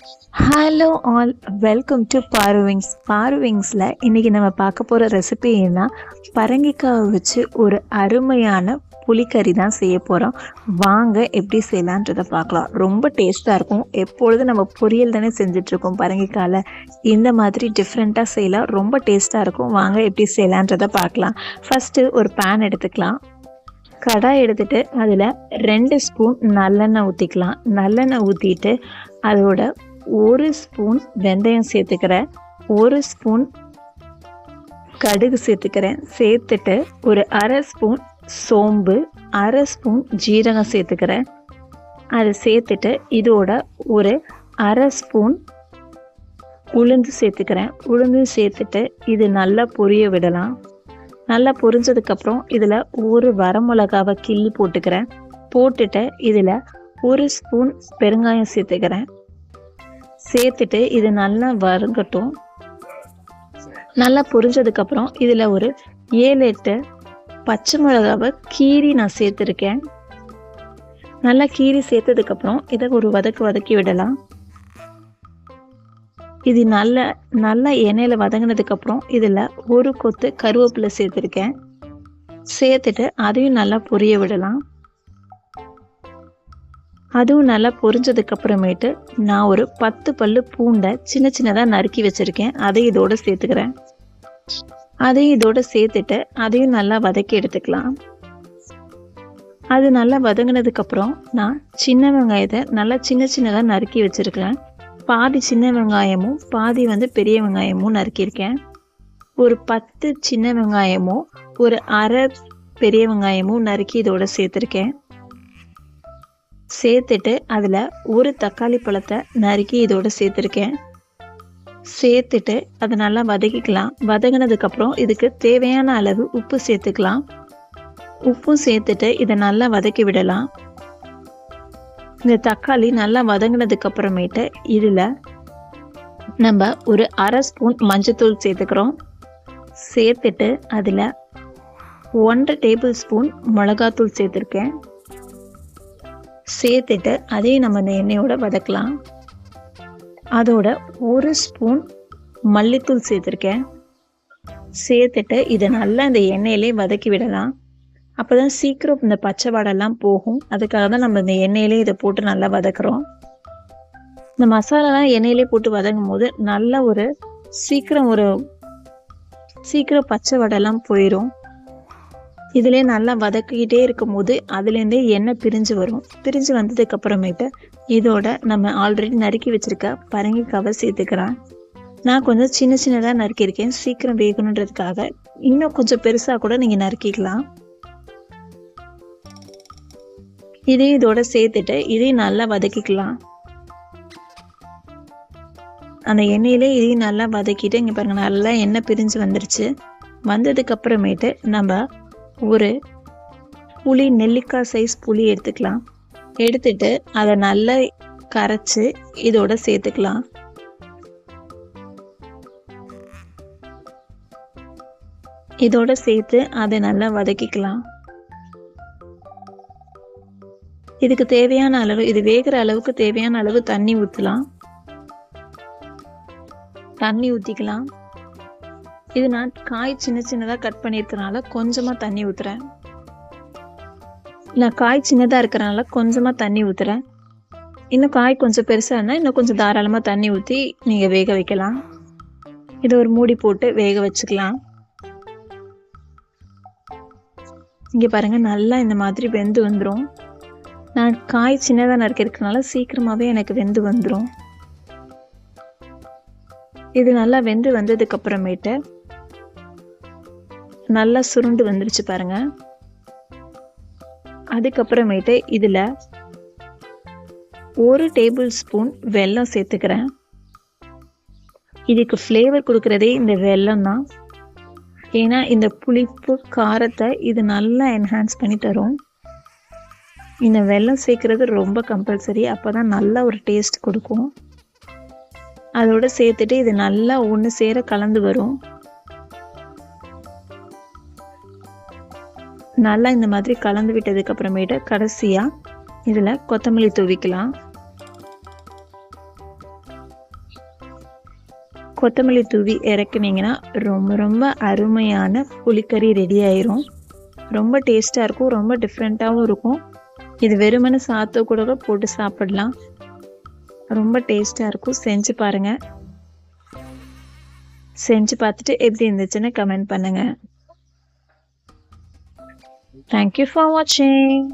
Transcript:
Hello all, welcome to Paruwings. பாருவிங்ஸில் இன்றைக்கி நம்ம பார்க்க போகிற ரெசிபி என்ன, பரங்கிக்காவை வச்சு ஒரு அருமையான புளிக்கறி தான் செய்ய போகிறோம். வாங்க எப்படி செய்யலான்றதை பார்க்கலாம். ரொம்ப டேஸ்ட்டாக இருக்கும். எப்பொழுதும் நம்ம பொரியல் தானே செஞ்சிட்ருக்கோம் பரங்கிக்காயில். இந்த மாதிரி டிஃப்ரெண்ட்டாக செய்யலாம், ரொம்ப டேஸ்ட்டாக இருக்கும். வாங்க எப்படி செய்யலான்றதை பார்க்கலாம். ஃபஸ்ட்டு ஒரு பேன் எடுத்துக்கலாம். கடாய் எடுத்துகிட்டு அதில் 2 ஸ்பூன் நல்லெண்ணெய் ஊற்றிக்கலாம். நல்லெண்ணெய் ஊற்றிட்டு அதோட 1 ஸ்பூன் வெந்தயம் சேர்த்துக்கிறேன், 1 ஸ்பூன் கடுகு சேர்த்துக்கிறேன். சேர்த்துட்டு ஒரு 1/2 ஸ்பூன் சோம்பு, 1/2 ஸ்பூன் ஜீரகம் சேர்த்துக்கிறேன். அதை சேர்த்துட்டு இதோட ஒரு 1/2 ஸ்பூன் உளுந்து சேர்த்துக்கிறேன். உளுந்து சேர்த்துட்டு இது நல்லா பொரிய விடலாம். நல்லா பொரிஞ்சதுக்கப்புறம் இதில் ஒரு வரமிளகாவை கிள்ளி போட்டுக்கிறேன். போட்டுட்டு இதில் 1 ஸ்பூன் பெருங்காயம் சேர்த்துக்கிறேன். சேர்த்துட்டு இது நல்லா வறுக்கட்டும். நல்லா பொரிஞ்சதுக்கப்புறம் இதில் ஒரு 7-8 பச்சை மிளகாவை கீரி நான் சேர்த்துருக்கேன். நல்லா கீரி சேர்த்ததுக்கப்புறம் இதை ஒரு வதக்கி விடலாம். இது நல்லா எண்ணெயில் வதங்கினதுக்கப்புறம் இதில் ஒரு கொத்து கருவேப்பிலை சேர்த்துருக்கேன். சேர்த்துட்டு அதையும் நல்லா பொரிய விடலாம். அதுவும் நல்லா பொரிஞ்சதுக்கப்புறமேட்டு நான் ஒரு 10 பல்லு பூண்டை சின்னதாக நறுக்கி வச்சுருக்கேன். அதை இதோடு சேர்த்துக்கிறேன். அதையும் இதோடு சேர்த்துட்டு அதையும் நல்லா வதக்கி எடுத்துக்கலாம். அது நல்லா வதங்கினதுக்கப்புறம் நான் சின்ன வெங்காயத்தை நல்லா சின்னதாக நறுக்கி வச்சுருக்கிறேன். பாதி சின்ன வெங்காயமும் பாதி பெரிய வெங்காயமும் நறுக்கியிருக்கேன். ஒரு 10 சின்ன வெங்காயமும் ஒரு 1/2 பெரிய வெங்காயமும் நறுக்கி இதோட சேர்த்துருக்கேன். சேர்த்துட்டு அதில் ஒரு தக்காளி பழத்தை நறுக்கி இதோட சேர்த்துருக்கேன். சேர்த்துட்டு அதை நல்லா வதக்கிக்கலாம். வதங்கினதுக்கப்புறம் இதுக்கு தேவையான அளவு உப்பு சேர்த்துக்கலாம். உப்பும் சேர்த்துட்டு இதை நல்லா வதக்கி விடலாம். இந்த தக்காளி நல்லா வதங்கினதுக்கு அப்புறமேட்டு இதில் நம்ம ஒரு 1/2 ஸ்பூன் மஞ்சத்தூள் சேர்த்துக்கிறோம். சேர்த்துட்டு அதில் 1 டேபிள் ஸ்பூன் மிளகாத்தூள் சேர்த்துருக்கேன். சேர்த்துட்டு அதையும் நம்ம இந்த எண்ணெயோட வதக்கலாம். அதோட 1 ஸ்பூன் மல்லித்தூள் சேர்த்துருக்கேன். சேர்த்துட்டு இதை நல்லா இந்த எண்ணெயிலே வதக்கி விடலாம். அப்போ தான் சீக்கிரம் இந்த பச்சை வாடெல்லாம் போகும். அதுக்காக தான் நம்ம இந்த எண்ணெயிலே இதை போட்டு நல்லா வதக்குறோம். இந்த மசாலாலாம் எண்ணெயிலே போட்டு வதங்கும் போது நல்லா சீக்கிரம் பச்சை வாடெல்லாம் போயிடும். இதிலே நல்லா வதக்கிக்கிட்டே இருக்கும் போது அதுலேருந்தே எண்ணெய் பிரிஞ்சு வரும். பிரிஞ்சு வந்ததுக்கப்புறமேட்டு இதோட நம்ம ஆல்ரெடி நறுக்கி வச்சுருக்க பரங்கிக்காவை சேர்த்துக்கிறேன். நான் கொஞ்சம் சின்னதாக நறுக்கியிருக்கேன், சீக்கிரம் வேகணுன்றதுக்காக. இன்னும் கொஞ்சம் பெருசாக கூட நீங்கள் நறுக்கிக்கலாம். இதையும் இதோட சேர்த்துட்டு இதையும் நல்லா வதக்கிக்கலாம். அந்த எண்ணெயிலே இதையும் நல்லா வதக்கிட்டு இங்கே பாருங்கள், நல்லா எண்ணெய் பிரிஞ்சு வந்துருச்சு. வந்ததுக்கு அப்புறமேட்டு நம்ம ஒரு நெல்லிக்காய் சைஸ் புளி எடுத்துக்கலாம். எடுத்துட்டு அதை நல்லா கரைச்சி இதோட சேர்த்துக்கலாம். இதோட சேர்த்து அதை நல்லா வதக்கிக்கலாம். இதுக்கு தேவையான அளவு, இது வேகிற அளவுக்கு தேவையான அளவு தண்ணி ஊற்றலாம். தண்ணி ஊற்றிக்கலாம். இது நான் காய் சின்னதாக கட் பண்ணியிருக்கனால கொஞ்சமாக தண்ணி ஊற்றுறேன். நான் காய் சின்னதாக இருக்கிறனால கொஞ்சமாக தண்ணி ஊற்றுறேன். இன்னும் காய் கொஞ்சம் பெருசாக இருந்தால் இன்னும் கொஞ்சம் தாராளமாக தண்ணி ஊற்றி நீங்கள் வேக வைக்கலாம். இதை ஒரு மூடி போட்டு வேக வச்சுக்கலாம். இங்கே பாருங்கள், நல்லா இந்த மாதிரி வெந்து வந்துடும். நான் காய் சின்னதாக நறுக்கிறதுனால சீக்கிரமாகவே எனக்கு வெந்து வந்துடும். இது நல்லா வெந்து வந்ததுக்கப்புறமேட்டு நல்லா சுருண்டு வந்துருச்சு பாருங்க. அதுக்கப்புறமேட்டு இதில் 1 டேபிள் ஸ்பூன் வெல்லம் சேர்த்துக்கிறேன். இதுக்கு ஃப்ளேவர் கொடுக்குறதே இந்த வெல்லம் தான். ஏன்னா இந்த புளிப்பு காரத்தை இது நல்லா என்ஹான்ஸ் பண்ணி தரும். இந்த வெல்லம் சேர்க்குறது ரொம்ப கம்பல்சரி. அப்போ தான் நல்ல ஒரு டேஸ்ட் கொடுக்கும். அதோடு சேர்த்துட்டு இது நல்லா ஒன்று சேர கலந்து வரும். நல்லா இந்த மாதிரி கலந்து விட்டதுக்கு அப்புறமேட்டு கடைசியாக இதில் கொத்தமல்லி தூவிக்கலாம். கொத்தமல்லி தூவி இறக்குனீங்கன்னா ரொம்ப ரொம்ப அருமையான புளிக்கறி ரெடி ஆயிரும். ரொம்ப டேஸ்ட்டாக இருக்கும், ரொம்ப டிஃப்ரெண்ட்டாகவும் இருக்கும். இது வெறுமனே சாத்து கூட போட்டு சாப்பிடலாம். ரொம்ப டேஸ்ட்டாக இருக்கும். செஞ்சு பாருங்கள். செஞ்சு பார்த்துட்டு எப்படி இருந்துச்சுன்னு கமெண்ட் பண்ணுங்கள். தேங்க்யூ ஃபார் வாட்சிங்.